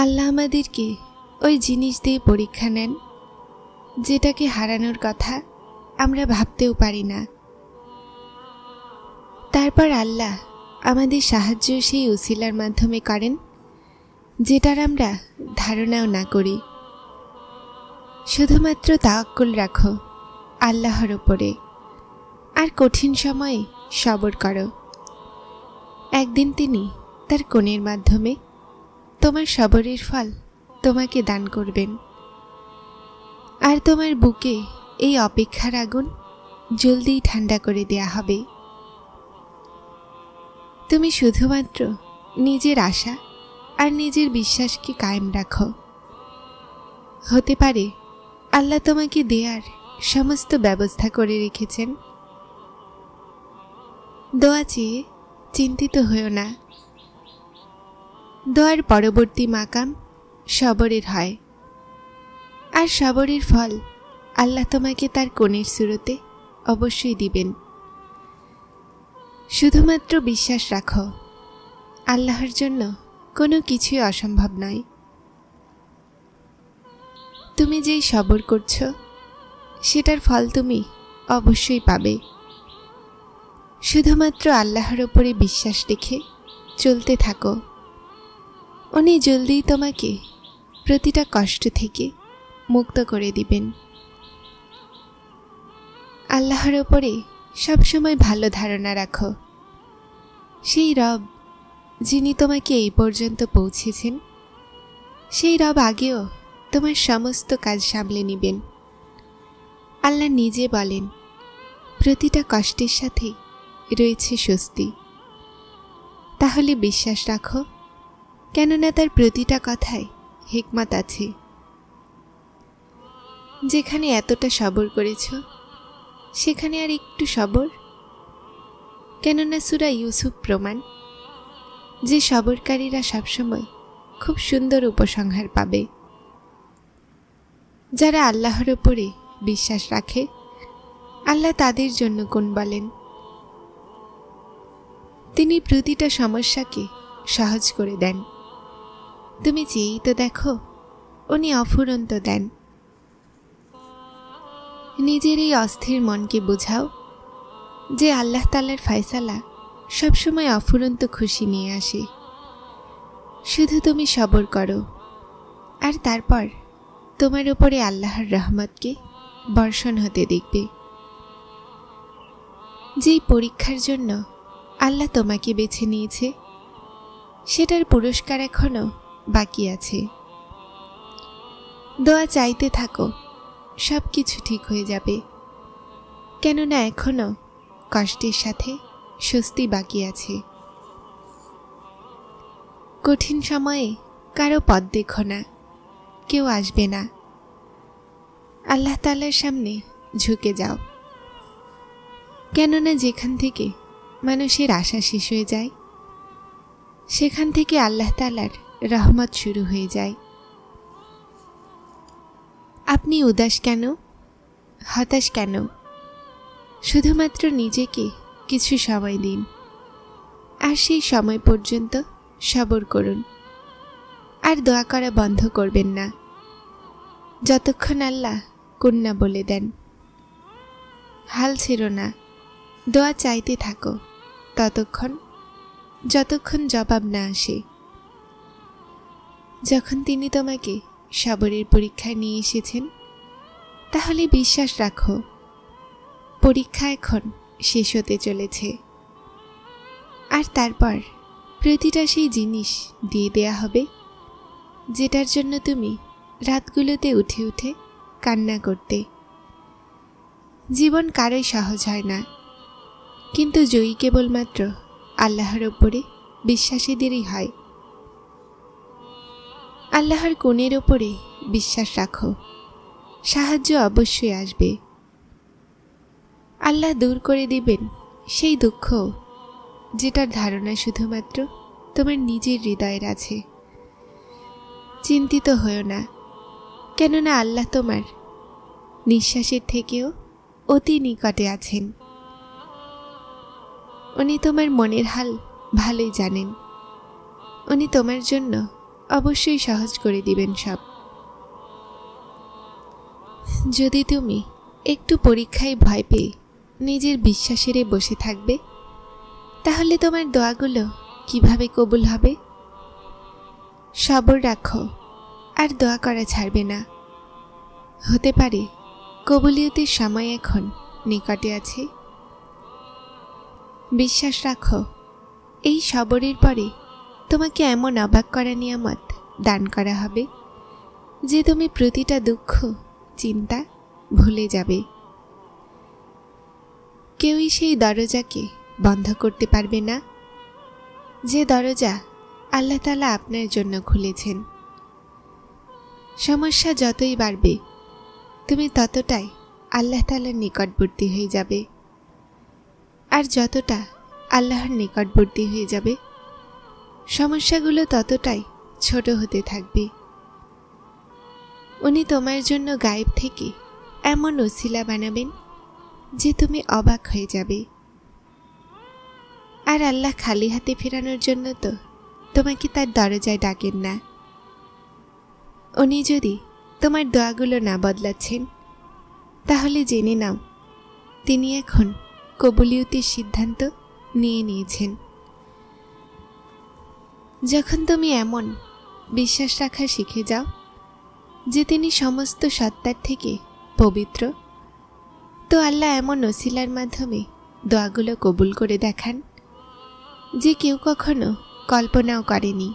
আল্লাহ আমাদেরকে ওই জিনিস দিয়ে পরীক্ষা নেন যেটাকে হারানোর কথা আমরা ভাবতেও পারি না। তারপর আল্লাহ আমাদের সাহায্য সেই উসিলার মাধ্যমে করেন যেটার আমরা ধারণাও না করি। শুধুমাত্র তাওয়াক্কুল রাখো আল্লাহর উপরে, আর কঠিন সময়ে সবর করো। একদিন তিনি তার কোণের মাধ্যমে তোমার সবরের ফল তোমাকে দান করবেন, আর তোমার বুকে এই অপেক্ষার আগুন জলদি ঠান্ডা করে দেয়া হবে। তুমি শুধুমাত্র নিজের আশা আর নিজের বিশ্বাসকে কায়েম রাখো। হতে পারে আল্লাহ তোমাকে দেয়ার সমস্ত ব্যবস্থা করে রেখেছেন। দোয়া চেয়ে চিন্তিত হও না। দোয়ার পরবর্তী মাকাম সবরের হয়, আর সবরের ফল আল্লাহ তোমাকে তার কোণের সুরতে অবশ্যই দিবেন। শুধুমাত্র বিশ্বাস রাখো, আল্লাহর জন্য কোনো কিছুই অসম্ভব নয়। তুমি যেই সবর করছো সেটার ফল তুমি অবশ্যই পাবে। শুধুমাত্র আল্লাহর উপরে বিশ্বাস রেখে চলতে থাকো। উনি জলদিই তোমাকে প্রতিটা কষ্ট থেকে মুক্ত করে দিবেন। আল্লাহর উপরে সবসময় ভালো ধারণা রাখো। সেই রব যিনি তোমাকে এই পর্যন্ত পৌঁছেছেন, সেই রব আগেও তোমার সমস্ত কাজ সামলে নেবেন। আল্লাহ নিজে বলেন, প্রতিটা কষ্টের সাথে রয়েছে স্বস্তি। তাহলে বিশ্বাস রাখো, কেননা তার প্রতিটা কথায় হিকমত আছে। যেখানে এতটা সবর করেছ সেখানে আর একটু সবর, কেননা সূরা ইউসুফ প্রমাণ যে সবরকারীরা সবসময় খুব সুন্দর উপসংহার পাবে। যারা আল্লাহর উপরে বিশ্বাস রাখে, আল্লাহ তাদের জন্য কোন বলেন, তিনি প্রতিটা সমস্যাকে সহজ করে দেন। তুমি চেয়েই তো দেখো, উনি অফুরন্ত দেন। নিজের এই অস্থির মনকে বোঝাও যে আল্লাহ তাআলার ফয়সালা সবসময় অফুরন্ত খুশি নিয়ে আসে। শুধু তুমি সবর করো, আর তারপর তোমার উপরে আল্লাহর রহমতকে বর্ষণ হতে দেখবে। যেই পরীক্ষার জন্য আল্লাহ তোমাকে বেছে নিয়েছে সেটার পুরস্কার এখনো বাকি আছে। দোয়া চাইতে থাকো, সব কিছু ঠিক হয়ে যাবে, কেননা এখনো কষ্টের সাথে স্বস্তি বাকি আছে। কঠিন সময়ে কারো পথ দেখো না, কেউ আসবে না। আল্লাহ তাআলার সামনে ঝুঁকে যাও, কেননা যেখান থেকে মানুষের আশা শেষ হয়ে যায় সেখান থেকে আল্লাহ তাআলার রহমত শুরু হয়ে যায়। আপনি উদাস কেন, হতাশ কেন? শুধুমাত্র নিজেকে কিছু সময় দিন, আর সেই সময় পর্যন্ত সবর করুন। আর দোয়া করা বন্ধ করবেন না যতক্ষণ আল্লাহ কোন না বলে দেন। হাল ছেড়ো না, দোয়া চাইতে থাকো ততক্ষণ যতক্ষণ জবাব না আসে। যখন তিনি তোমাকে সবরের পরীক্ষায় নিয়ে এসেছেন, তাহলে বিশ্বাস রাখো, পরীক্ষা এখন শেষ হতে চলেছে। আর তারপর প্রতিটা সেই জিনিস দিয়ে দেয়া হবে যেটার জন্য তুমি রাতগুলোতে উঠে উঠে কান্না করতে। জীবন কারোই সহজ হয় না, কিন্তু জয়ী কেবলমাত্র আল্লাহর ওপরে বিশ্বাসীদেরই হয়। আল্লাহর কোণের ওপরে বিশ্বাস রাখো, সাহায্য অবশ্যই আসবে। আল্লাহ দূর করে দিবেন সেই দুঃখ যেটার ধারণা শুধুমাত্র তোমার নিজের হৃদয়ের আছে। চিন্তিত হও না, কেননা আল্লাহ তোমার নিঃশ্বাসের থেকেও অতি নিকটে আছেন। উনি তোমার মনের হাল ভালোই জানেন। উনি তোমার জন্য অবশ্যই সহজ করে দিবেন সব। যদি তুমি একটু পরীক্ষায় ভয় পেয়ে নিজের বিশ্বাসেরে বসে থাকবে, তাহলে তোমার দোয়াগুলো কিভাবে কবুল হবে? সবর রাখো আর দোয়া করা ছাড়বে না। হতে পারে কবুলিয়তের সময় এখন নিকটে আছে। বিশ্বাস রাখো, এই সবরের পরে তোমাকে এমন অবাক করা নিয়ামত দান করা হবে যে তুমি প্রতিটা দুঃখ চিন্তা ভুলে যাবে। কেউই সেই দরজাকে বন্ধ করতে পারবে না যে দরজা আল্লাহ তাআলা আপনার জন্য খুলেছেন। সমস্যা যতই বাড়বে তুমি ততটাই আল্লাহ তাআলার নিকটবর্তী হয়ে যাবে, আর যতটা আল্লাহর নিকটবর্তী হয়ে যাবে সমস্যাগুলো ততটাই ছোট হতে থাকবে। উনি তোমার জন্য গায়েব থেকে এমন ওসিলা বানাবেন যে তুমি অবাক হয়ে যাবে। আর আল্লাহ খালি হাতে ফেরানোর জন্য তো তোমাকে তার দরজায় ডাকেন না। উনি যদি তোমার দোয়াগুলো না বদলাচ্ছেন, তাহলে জেনে নাও তিনি এখন কবুলিয়তের সিদ্ধান্ত নিয়ে নিয়েছেন। যখন তুমি এমন বিশ্বাস রাখা শিখে যাও যে তিনি সমস্ত সত্তার থেকে পবিত্র, তো আল্লাহ এমন ওসিলার মাধ্যমে দোয়াগুলো কবুল করে দেখান যে কেউ কখনো কল্পনাও করেনি।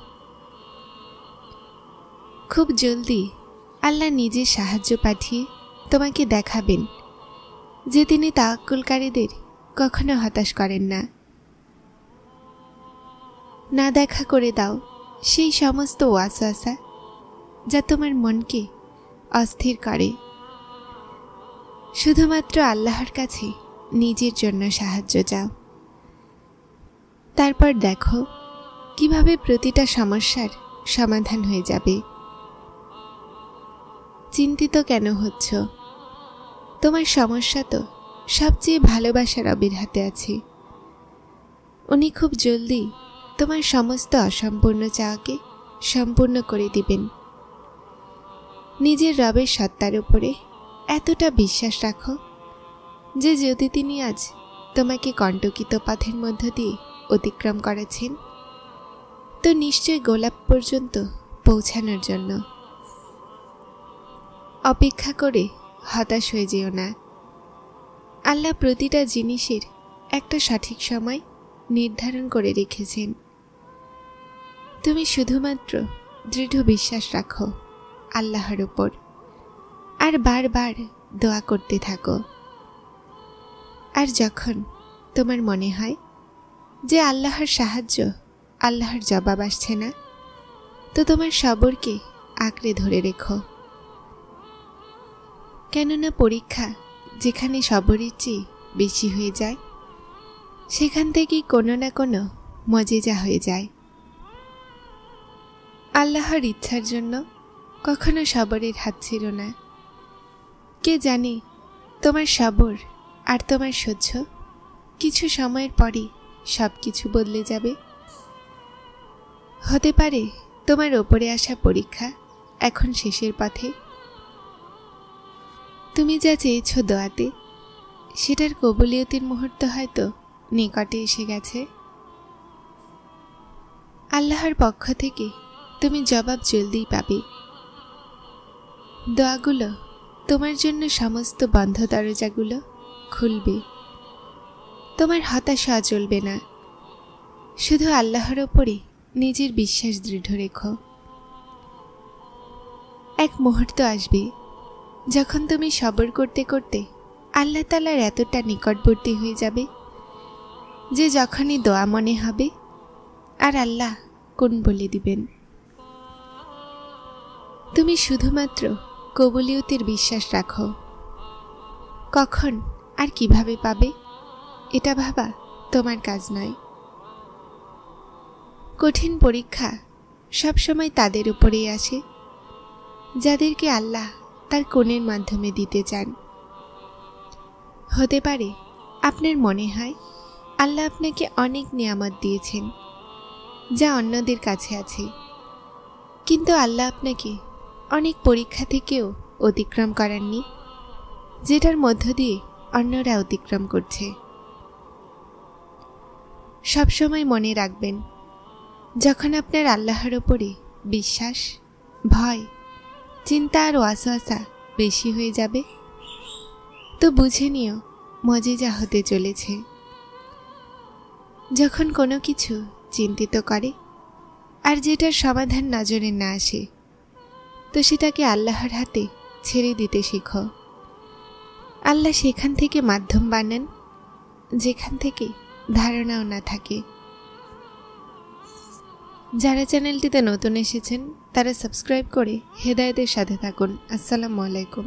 খুব জলদি আল্লাহ নিজের সাহায্য পাঠিয়ে তোমাকে দেখাবেন যে তিনি তাওয়াক্কুলকারীদের কখনো হতাশ করেন না। না দেখা করে দাও সেই সমস্ত ওয়াসওয়াসা যা তোমার মনকে অস্থির করে। শুধুমাত্র আল্লাহর কাছে নিজের জন্য সাহায্য চাও। তারপর দেখো কিভাবে প্রতিটা সমস্যার সমাধান হয়ে যাবে। চিন্তিত কেন হচ্ছ? তোমার সমস্যা তো সবচেয়ে ভালোবাসার রবের হাতে আছে। উনি খুব জলদি তোমার সমস্ত অসম্পূর্ণ চাওয়াকে সম্পূর্ণ করে দিবেন। নিজের রবের সত্তার উপরে এতটা বিশ্বাস রাখো যে যদি তিনি আজ তোমাকে কণ্টকিত পথের মধ্য দিয়ে অতিক্রম করেছেন, তো নিশ্চয় গোলাপ পর্যন্ত পৌঁছানোর জন্য। অপেক্ষা করে হতাশ হয়ে যেও না। আল্লাহ প্রতিটা জিনিসের একটা সঠিক সময় নির্ধারণ করে রেখেছেন। তুমি শুধুমাত্র দৃঢ় বিশ্বাস রাখো আল্লাহর উপর, আর বারবার দোয়া করতে থাকো। আর যখন তোমার মনে হয় যে আল্লাহর সাহায্য, আল্লাহর জবাব আসছে না, তো তোমার সবরকে আঁকড়ে ধরে রেখো। কেননা পরীক্ষা যেখানে সবরের চেয়ে বেশি হয়ে যায়, সেখান থেকেই কোনো না কোনো মজেজা হয়ে যায়। আল্লাহর ইচ্ছার জন্য কখনো সবরের হাত ছিল না। কে জানে তোমার সবর আর তোমার সহ্য কিছু সময়ের পরই সব কিছু বদলে যাবে। হতে পারে তোমার ওপরে আসা পরীক্ষা এখন শেষের পথে। তুমি যা চেয়েছ দোয়াতে, সেটার কবুলিয়তের মুহূর্ত হয়তো নিকটে এসে গেছে। আল্লাহর পক্ষ থেকে তুমি জবাব জলদিই পাবে। দোয়াগুলো তোমার জন্য সমস্ত বন্ধ দরজাগুলো খুলবে। তোমার হতাশা চলবে না। শুধু আল্লাহর ওপরে নিজের বিশ্বাস দৃঢ় রেখো। এক মুহূর্ত আসবে যখন তুমি সবর করতে করতে আল্লাহ তাআলার এতটা নিকটবর্তী হয়ে যাবে যে যখনই দোয়া মনে হবে আর আল্লাহ কোন বলে দিবেন। তুমি শুধুমাত্র কবুলিয়তের বিশ্বাস রাখো। কখন আর কিভাবে পাবে এটা ভাবা তোমার কাজ নয়। কঠিন পরীক্ষা সবসময় তাদের উপরেই আসে যাদেরকে আল্লাহ তার কোণের মাধ্যমে দিতে চান। হতে পারে আপনার মনে হয় আল্লাহ আপনাকে অনেক নিয়ামত দিয়েছেন যা অন্যদের কাছে আছে, কিন্তু আল্লাহ আপনাকে অনেক পরীক্ষা থেকেও অতিক্রম করাননি, যেটার মধ্য দিয়ে অন্যরা অতিক্রম করছে। সবসময় মনে রাখবেন, যখন আপনার আল্লাহর ওপরে বিশ্বাস, ভয়, চিন্তা আর ওয়াসওয়াসা বেশি হয়ে যাবে, তো বুঝে নিও মজিজা হতে চলেছে। যখন কোনো কিছু চিন্তিত করে আর যেটার সমাধান নজরে না আসে, তো সেটাকে আল্লাহর হাতে ছেড়ে দিতে শেখো। আল্লাহ সেখান থেকে মাধ্যম বানান যেখান থেকে ধারণাও না থাকে। যারা চ্যানেলটিতে নতুন এসেছেন তারা সাবস্ক্রাইব করে হেদায়েতের সাথে থাকুন। আসসালামু আলাইকুম।